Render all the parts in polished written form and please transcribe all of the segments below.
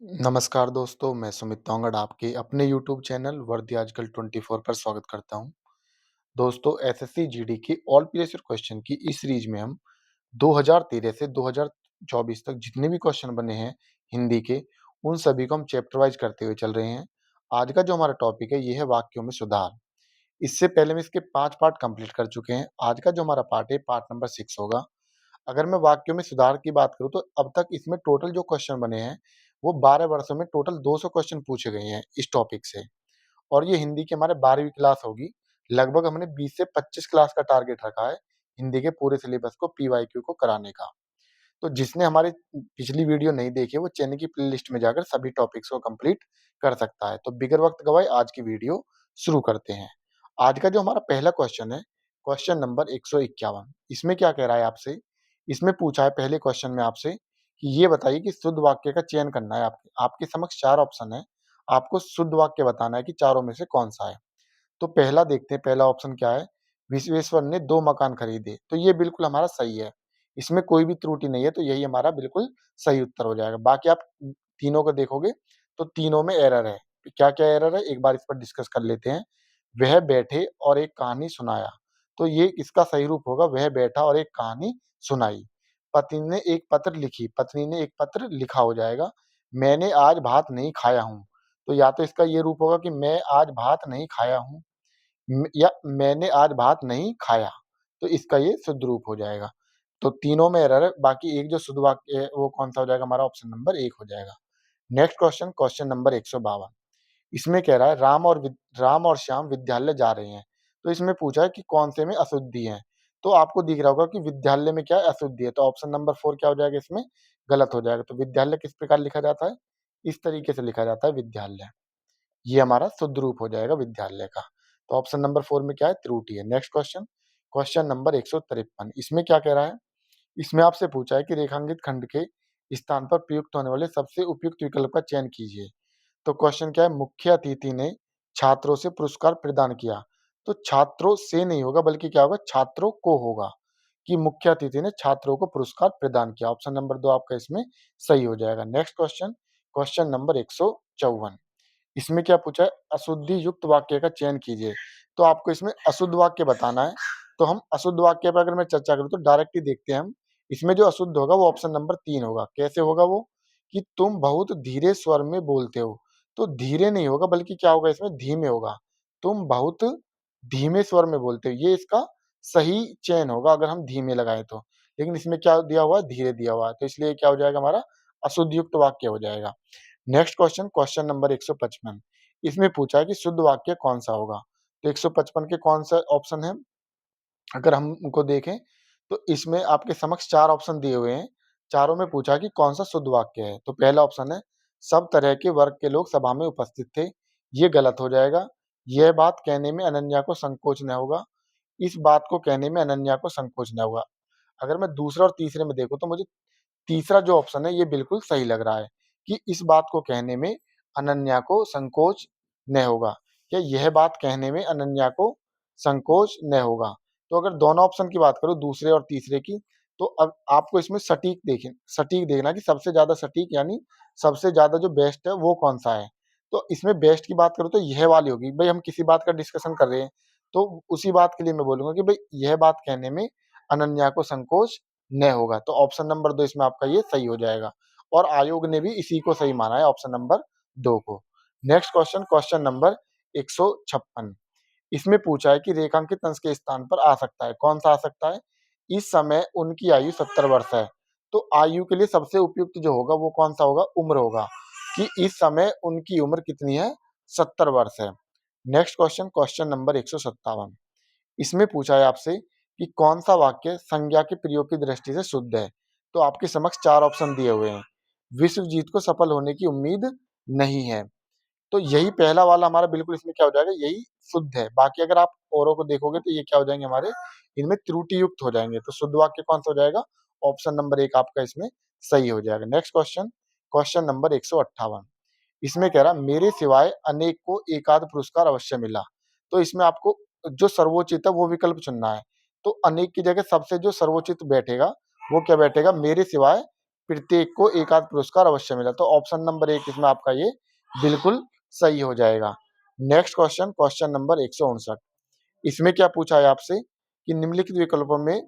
नमस्कार दोस्तों, मैं सुमित तोंगड़ आपके अपने यूट्यूब चैनल वर्दी आजकल 24 पर स्वागत करता हूं। दोस्तों, एसएससी जीडी के ऑल प्रीवियस ईयर क्वेश्चन की इस सीरीज में हम 2013 से 2024 तक जितने भी क्वेश्चन बने हैं हिंदी के, उन सभी को हम चैप्टर वाइज करते हुए चल रहे हैं। आज का जो हमारा टॉपिक है, ये है वाक्यों में सुधार। इससे पहले हम इसके 5 पार्ट कंप्लीट कर चुके हैं। आज का जो हमारा पार्ट है, पार्ट नंबर 6 होगा। अगर मैं वाक्यों में सुधार की बात करूँ, तो अब तक इसमें टोटल जो क्वेश्चन बने हैं, वो 12 वर्षों में टोटल 200 क्वेश्चन पूछे गए हैं इस टॉपिक से। और ये हिंदी की हमारे 12वीं क्लास होगी। लगभग हमने 20 से 25 क्लास का टारगेट रखा है हिंदी के पूरे सिलेबस को पीवाईक्यू को कराने का। तो जिसने हमारी पिछली वीडियो नहीं देखी है, वो चैनल की प्लेलिस्ट में जाकर सभी टॉपिक्स को कंप्लीट कर सकता है। तो बिगर वक्त गवाए आज की वीडियो शुरू करते हैं। आज का जो हमारा पहला क्वेश्चन है, क्वेश्चन नंबर 151। इसमें क्या कह रहा है आपसे? इसमें पूछा है पहले क्वेश्चन में आपसे कि ये बताइए कि शुद्ध वाक्य का चयन करना है। आपके आपके समक्ष 4 ऑप्शन है। आपको शुद्ध वाक्य बताना है कि चारों में से कौन-सा है। तो पहला देखते हैं, पहला ऑप्शन क्या है? विश्वेश्वर ने 2 मकान खरीदे। तो ये बिल्कुल हमारा सही है। इसमें कोई भी त्रुटि नहीं है, तो यही हमारा बिल्कुल सही उत्तर हो जाएगा। बाकी आप तीनों को देखोगे तो तीनों में एरर है। क्या-क्या एरर है, एक बार इस पर डिस्कस कर लेते हैं। वह बैठे और एक कहानी सुनाया। तो ये इसका सही रूप होगा, वह बैठा और एक कहानी सुनाई। पत्नी ने एक पत्र लिखा हो जाएगा। मैंने आज भात नहीं खाया हूँ। तो या तो इसका ये रूप होगा कि मैं आज भात नहीं खाया हूँ, या मैंने आज भात नहीं खाया। तो इसका ये शुद्ध रूप हो जाएगा। तो तीनों में एरर है। बाकी एक जो शुद्ध वाक्य है, वो कौन-सा हो जाएगा? हमारा ऑप्शन नंबर 1 हो जाएगा। Next question, question number 152। इसमें कह रहा है राम और श्याम विद्यालय जा रहे हैं। तो इसमें पूछा है कि कौन से में अशुद्धि है। तो आपको दिख रहा होगा कि विद्यालय में क्या है? अशुद्धि है। तो ऑप्शन नंबर 4 क्या हो जाएगा इसमें? गलत हो जाएगा। तो विद्यालय किस प्रकार लिखा जाता है? इस तरीके से लिखा जाता है विद्यालय। ये हमारा शुद्ध रूप हो जाएगा विद्यालय का। तो ऑप्शन नंबर 4 में क्या है? त्रुटि है। Next question, question number 153। इसमें क्या कह रहा है? इसमें आपसे पूछा है कि रेखांकित खंड के स्थान पर प्रयुक्त होने वाले सबसे उपयुक्त विकल्प का चयन कीजिए। तो क्वेश्चन क्या है? मुख्य अतिथि ने छात्रों से पुरस्कार प्रदान किया। तो छात्रों से नहीं होगा, बल्कि क्या होगा? छात्रों को होगा कि मुख्य अतिथि ने छात्रों को पुरस्कार प्रदान किया। ऑप्शन नंबर 2 आपका इसमें सही हो जाएगा। Next question, question number 154। इसमें क्या पूछा है? अशुद्धि युक्त वाक्य का चयन कीजिए। तो आपको इसमें अशुद्ध वाक्य बताना है। तो हम अशुद्ध वाक्य पर अगर मैं चर्चा करूँ, तो डायरेक्ट ही देखते हैं हम। इसमें जो अशुद्ध होगा वो ऑप्शन नंबर 3 होगा। कैसे होगा वो? कि तुम बहुत धीरे स्वर में बोलते हो। तो धीरे नहीं होगा, बल्कि क्या होगा इसमें? धीमे होगा। तुम बहुत धीमे स्वर में बोलते हो। ये इसका सही चयन होगा अगर हम धीमे लगाएँ तो। लेकिन इसमें क्या दिया हुआ है? धीरे दिया हुआ है। तो इसलिए क्या हो जाएगा हमारा? अशुद्ध युक्त वाक्य हो जाएगा। Next question, question number 155। इसमें पूछा है कि शुद्ध वाक्य कौन-सा होगा? तो 155 के कौन सा ऑप्शन है? अगर हम उनको देखें, तो इसमें आपके समक्ष 4 ऑप्शन दिए हुए हैं। चारों में पूछा है कि कौन-सा शुद्ध वाक्य है। तो पहला ऑप्शन है, सब तरह के वर्ग के लोग सभा में उपस्थित थे। ये गलत हो जाएगा। यह बात कहने में अनन्या को संकोच न होगा। इस बात को कहने में अनन्या को संकोच न होगा। अगर मैं दूसरा और तीसरे में देखूँ, तो मुझे तीसरा जो ऑप्शन है, ये बिल्कुल सही लग रहा है कि इस बात को कहने में अनन्या को संकोच न होगा, या यह बात कहने में अनन्या को संकोच न होगा। तो अगर दोनों ऑप्शन की बात करूँ, दूसरे और तीसरे की, तो अब आपको इसमें सटीक देखना कि सबसे ज़्यादा सटीक, यानी सबसे ज़्यादा जो बेस्ट है वो कौन-सा है। तो इसमें बेस्ट की बात करूँ, तो यह वाली होगी। भई हम किसी बात का डिस्कशन कर रहे हैं, तो उसी बात के लिए मैं बोलूँगा कि भई यह बात कहने में अनन्या को संकोच न होगा। तो ऑप्शन नंबर 2 इसमें आपका ये सही हो जाएगा। और आयोग ने भी इसी को सही माना है, ऑप्शन नंबर 2 को। Next question, question number 156। इसमें पूछा है कि रेखांकित अंश के स्थान पर आ सकता है। कौन-सा आ सकता है? इस समय उनकी आयु 70 वर्ष है। तो आयु के लिए सबसे उपयुक्त जो होगा वो कौन-सा होगा? उम्र होगा कि इस समय उनकी उम्र कितनी है? 70 वर्ष है। Next question, question number 157। इसमें पूछा है आपसे कि कौन-सा वाक्य संज्ञा के प्रयोग की दृष्टि से शुद्ध है। तो आपके समक्ष 4 ऑप्शन दिए हुए हैं। विश्वजीत को सफल होने की उम्मीद नहीं है। तो यही पहला वाला हमारा बिल्कुल इसमें क्या हो जाएगा? यही शुद्ध है। बाकी अगर आप औरों को देखोगे, तो ये क्या हो जाएँगे हमारे? इनमें त्रुटि युक्त हो जाएँगे। तो शुद्ध वाक्य कौन-सा हो जाएगा? ऑप्शन नंबर 1 आपका इसमें सही हो जाएगा। Next question, question number 158। इसमें कह रहा है मेरे सिवाय अनेक को एकाध पुरस्कार अवश्य मिला। तो इसमें आपको जो सर्वोचित है वो विकल्प चुनना है। तो अनेक की जगह सबसे जो सर्वोचित बैठेगा, वो क्या बैठेगा? मेरे सिवाय प्रत्येक को एक आध पुरस्कार अवश्य मिला। तो ऑप्शन नंबर 1 इसमें आपका ये बिल्कुल सही हो जाएगा। Next question, question number 159। इसमें क्या पूछा है आपसे कि निम्नलिखित विकल्पों में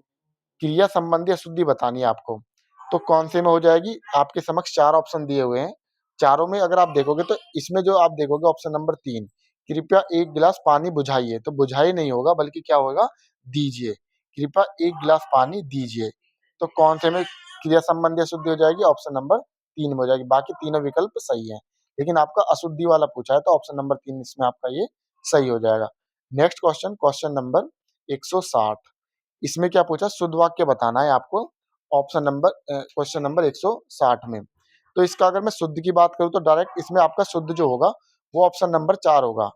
क्रिया संबंधी अशुद्धि बतानी है आपको। तो कौन से में हो जाएगी? आपके समक्ष 4 ऑप्शन दिए हुए हैं। चारों में अगर आप देखोगे तो इसमें जो आप देखोगे ऑप्शन नंबर 3, कृपया 1 गिलास पानी बुझाइए, तो बुझाइए नहीं होगा बल्कि क्या होगा? दीजिए। कृपया 1 गिलास पानी दीजिए। तो कौन से में क्रिया संबंधी अशुद्धि हो जाएगी? ऑप्शन नंबर 3 में हो जाएगी। बाकी तीनों विकल्प सही हैं। लेकिन आपका अशुद्धि वाला पूछा है तो ऑप्शन नंबर 3 इसमें आपका ये सही हो जाएगा। Next question, question number 160। इसमें क्या पूछा? शुद्ध वाक्य बताना है आपको ऑप्शन नंबर क्वेश्चन नंबर 160 में। तो इसका अगर मैं शुद्ध की बात करूं तो डायरेक्ट इसमें आपका शुद्ध जो होगा वो ऑप्शन नंबर 4 होगा।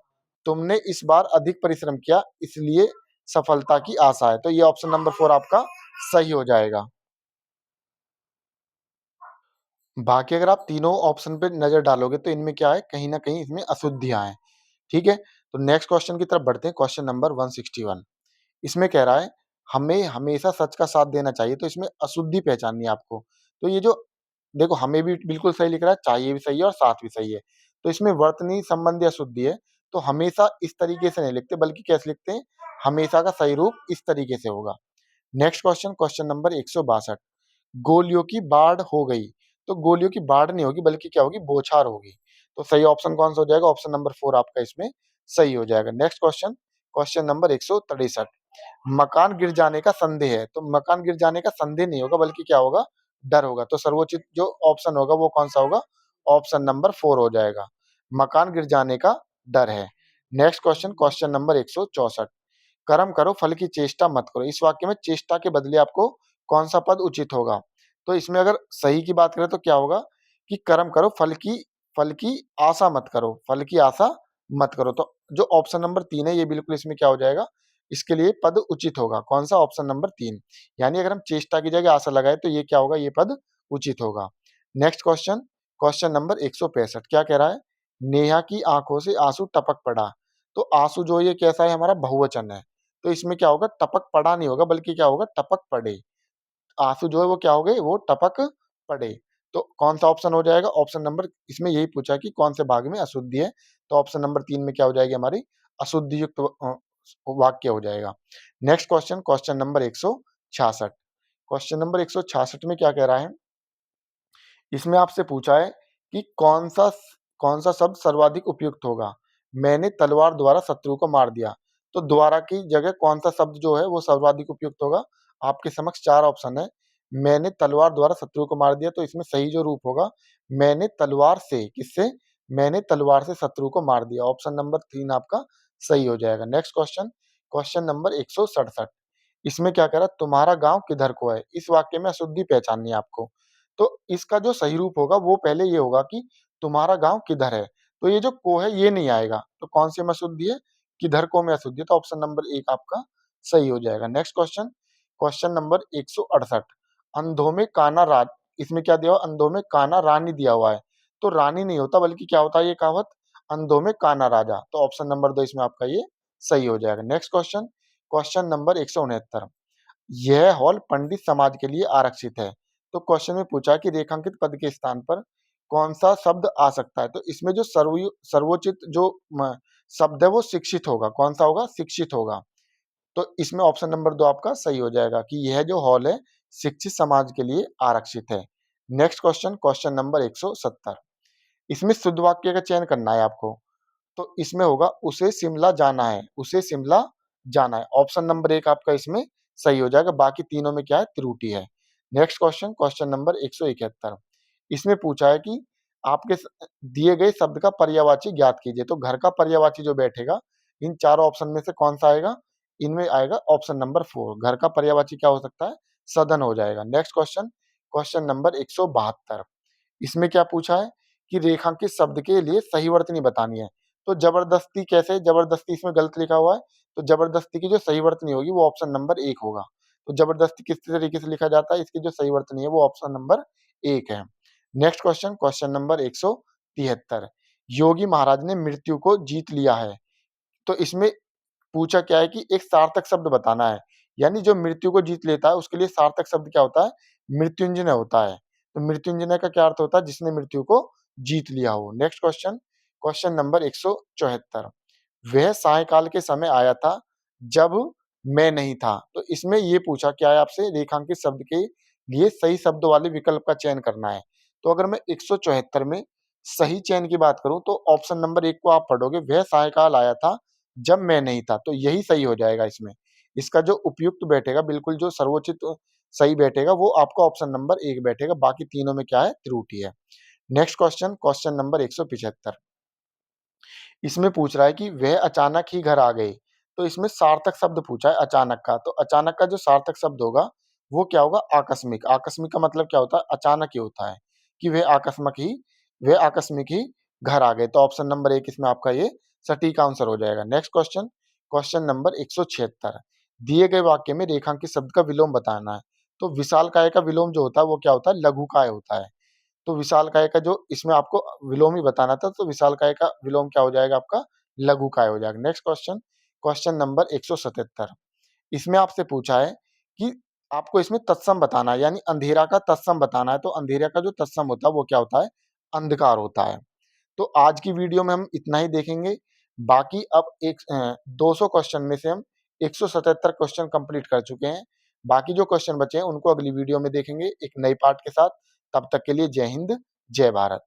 तुमने इस बार अधिक परिश्रम किया इसलिए सफलता की आशा है। तो ये ऑप्शन नंबर 4 आपका सही हो जाएगा। बाकी अगर आप तीनों ऑप्शन पे नजर डालोगे तो इनमें क्या है, कहीं ना कहीं इसमें अशुद्धियां हैं। ठीक है, तो नेक्स्ट क्वेश्चन की तरफ बढ़ते हैं। Question number 161। इसमें कह रहा है हमें हमेशा सच का साथ देना चाहिए। तो इसमें अशुद्धि पहचाननी है आपको। तो ये जो देखो हमें भी बिल्कुल सही लिख रहा है, चाहिए भी सही है और साथ भी सही है। तो इसमें वर्तनी संबंधी अशुद्धि है। तो हमेशा इस तरीके से नहीं लिखते बल्कि कैसे लिखते हैं? हमेशा का सही रूप इस तरीके से होगा। Next question, question number 162। गोलियों की बाढ़ हो गई। तो गोलियों की बाढ़ नहीं होगी बल्कि क्या होगी? बौछार होगी। तो सही ऑप्शन कौन सा हो जाएगा? ऑप्शन नंबर 4 आपका इसमें सही हो जाएगा। Next question, question number 163। मकान गिर जाने का संदेह है। तो मकान गिर जाने का संदेह नहीं होगा बल्कि क्या होगा? डर होगा। तो सर्वोचित जो ऑप्शन होगा वो कौन सा होगा? ऑप्शन नंबर 4 हो जाएगा। मकान गिर जाने का डर है। Next question, question number 164। कर्म करो फल की चेष्टा मत करो। इस वाक्य में चेष्टा के बदले आपको कौन सा पद उचित होगा? तो इसमें अगर सही की बात करें तो क्या होगा कि कर्म करो फल की आशा मत करो, फल की आशा मत करो। तो जो ऑप्शन नंबर 3 है ये बिल्कुल इसमें क्या हो जाएगा? इसके लिए पद उचित होगा। कौन सा? Option number 3। यानी अगर हम चेष्टा की जगह आशा लगाए तो ये क्या होगा? ये पद उचित होगा। Next question, question number 165। क्या कह रहा है? नेहा की आंखों से आंसू टपक पड़ा। तो आंसू जो ये कैसा है? हमारा बहुवचन है। तो इसमें क्या होगा? टपक पड़ा नहीं होगा बल्कि क्या होगा? टपक पड़े। आंसू जो है वो क्या हो गए? वो टपक पड़े। तो कौन सा ऑप्शन हो जाएगा? ऑप्शन नंबर इसमें यही पूछा कि कौन से भाग में अशुद्धि है। तो ऑप्शन नंबर 3 में क्या हो जाएगी? हमारी अशुद्धि युक्त वाक्य हो जाएगा। Next question, question number 166। Question number 166 में क्या कह रहा है? इसमें आपसे पूछा है कि कौन सा शब्द सर्वाधिक उपयुक्त होगा? मैंने तलवार द्वारा शत्रु को मार दिया। तो द्वारा की जगह कौन सा शब्द जो है वो सर्वाधिक उपयुक्त होगा? आपके समक्ष 4 ऑप्शन है। मैंने तलवार द्वारा शत्रु को मार दिया। तो इसमें सही जो रूप होगा, मैंने तलवार से, किससे? मैंने तलवार से शत्रु को मार दिया। ऑप्शन नंबर 3 आपका सही हो जाएगा। Next question, question number 167। इसमें क्या कह रहा है? तुम्हारा गांव किधर को है। इस वाक्य में अशुद्धि पहचाननी है आपको। तो इसका जो सही रूप होगा वो पहले ये होगा कि तुम्हारा गांव किधर है। तो ये जो को है ये नहीं आएगा। तो कौन सी में अशुद्धि है? किधर को में अशुद्धि है। तो ऑप्शन नंबर 1 आपका सही हो जाएगा। Next question, question number 168। अंधों में काना राज। इसमें क्या दिया हुआ? अंधों में काना रानी दिया हुआ है। तो रानी नहीं होता बल्कि क्या होता है ये कहावत? अंधों में काना राजा। तो ऑप्शन नंबर 2 इसमें आपका ये सही हो जाएगा। Next question, question number 169। यह हॉल पंडित समाज के लिए आरक्षित है। तो क्वेश्चन में पूछा कि रेखांकित पद के स्थान पर कौन सा शब्द आ सकता है? तो इसमें जो सर्वोचित जो शब्द है वो शिक्षित होगा। कौन सा होगा? शिक्षित होगा। तो इसमें ऑप्शन नंबर 2 आपका सही हो जाएगा कि यह जो हॉल है शिक्षित समाज के लिए आरक्षित है। Next question, question number 170। इसमें शुद्ध वाक्य का चयन करना है आपको। तो इसमें होगा उसे शिमला जाना है, उसे शिमला जाना है। ऑप्शन नंबर 1 आपका इसमें सही हो जाएगा। बाकी तीनों में क्या है? त्रुटि है। Next question, question number 171। इसमें पूछा है कि आपके दिए गए शब्द का पर्यायवाची ज्ञात कीजिए। तो घर का पर्यायवाची जो बैठेगा इन चारों ऑप्शन में से कौन सा आएगा? इनमें आएगा ऑप्शन नंबर 4। घर का पर्यायवाची क्या हो सकता है? सदन हो जाएगा। Next question, question number 172। इसमें क्या पूछा है कि रेखांकित शब्द के लिए सही वर्तनी बतानी है। तो जबरदस्ती कैसे? जबरदस्ती इसमें गलत लिखा हुआ है। तो जबरदस्ती की जो सही वर्तनी होगी वो ऑप्शन नंबर 1 होगा। तो जबरदस्ती किस तरीके से लिखा जाता है? इसकी जो सही वर्तनी है वो ऑप्शन नंबर 1 है। Next question, question number 173। योगी महाराज ने मृत्यु को जीत लिया है। तो इसमें पूछा क्या है कि एक सार्थक शब्द बताना है। यानी जो मृत्यु को जीत लेता है उसके लिए सार्थक शब्द क्या होता है? मृत्युंजय होता है। तो मृत्युंजय का क्या अर्थ होता है? जिसने मृत्यु को जीत लिया हो। नेक्स्ट क्वेश्चन, क्वेश्चन नंबर 174, वह सायंकाल के समय आया था जब मैं नहीं था। तो इसमें ये पूछा क्या है आपसे, रेखांकित शब्द के लिए सही शब्द वाले विकल्प का चयन करना है। तो अगर मैं 174 में सही चयन की बात करूं तो ऑप्शन नंबर 1 को आप पढ़ोगे, वह सायंकाल आया था जब मैं नहीं था, तो यही सही हो जाएगा इसमें। इसका जो उपयुक्त बैठेगा, बिल्कुल जो सर्वोचित सही बैठेगा, वो आपका ऑप्शन नंबर 1 बैठेगा, बाकी तीनों में क्या है? त्रुटि है। नेक्स्ट क्वेश्चन, क्वेश्चन नंबर 175, इसमें पूछ रहा है कि वह अचानक ही घर आ गए। तो इसमें सार्थक शब्द पूछा है अचानक का, तो अचानक का जो सार्थक शब्द होगा वो क्या होगा? आकस्मिक। आकस्मिक का मतलब क्या होता है? अचानक ही होता है कि वह आकस्मिक ही घर आ गए। तो ऑप्शन नंबर 1 इसमें आपका ये सटीक आंसर हो जाएगा। नेक्स्ट क्वेश्चन, क्वेश्चन नंबर 176, दिए गए वाक्य में रेखांकित शब्द का विलोम बताना है। तो विशालकाय का विलोम जो होता है वो क्या होता है? लघुकाय होता है। तो विशालकाय का जो इसमें आपको विलोम ही बताना था, तो विशालकाय का विलोम क्या हो जाएगा? आपका लघुकाय हो जाएगा। नेक्स्ट क्वेश्चन, क्वेश्चन नंबर 177, इसमें आपसे पूछा है कि आपको इसमें तत्सम बताना है, यानी अंधेरा का तत्सम बताना है। तो अंधेरा का जो तत्सम होता है वो क्या होता है? अंधकार होता है। तो आज की वीडियो में हम इतना ही देखेंगे। बाकी अब 200 क्वेश्चन में से हम 177 क्वेश्चन कंप्लीट कर चुके हैं। बाकी जो क्वेश्चन बचे हैं उनको अगली वीडियो में देखेंगे एक नए पार्ट के साथ। तब तक के लिए जय हिंद, जय भारत।